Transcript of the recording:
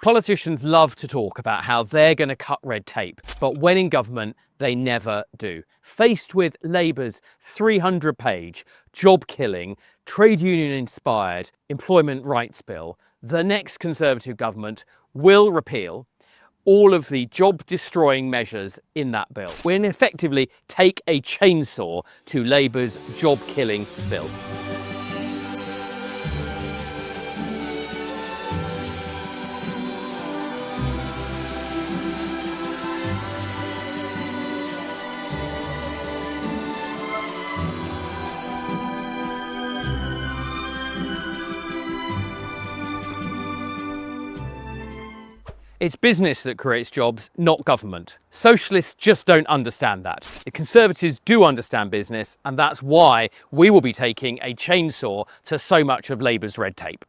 Politicians love to talk about how they're going to cut red tape, but when in government, they never do. Faced with Labour's 300-page, job-killing, trade union-inspired employment rights bill, the next Conservative government will repeal all of the job-destroying measures in that bill. We'll effectively take a chainsaw to Labour's job-killing bill. It's business that creates jobs, not government. Socialists just don't understand that. The Conservatives do understand business, and that's why we will be taking a chainsaw to so much of Labour's red tape.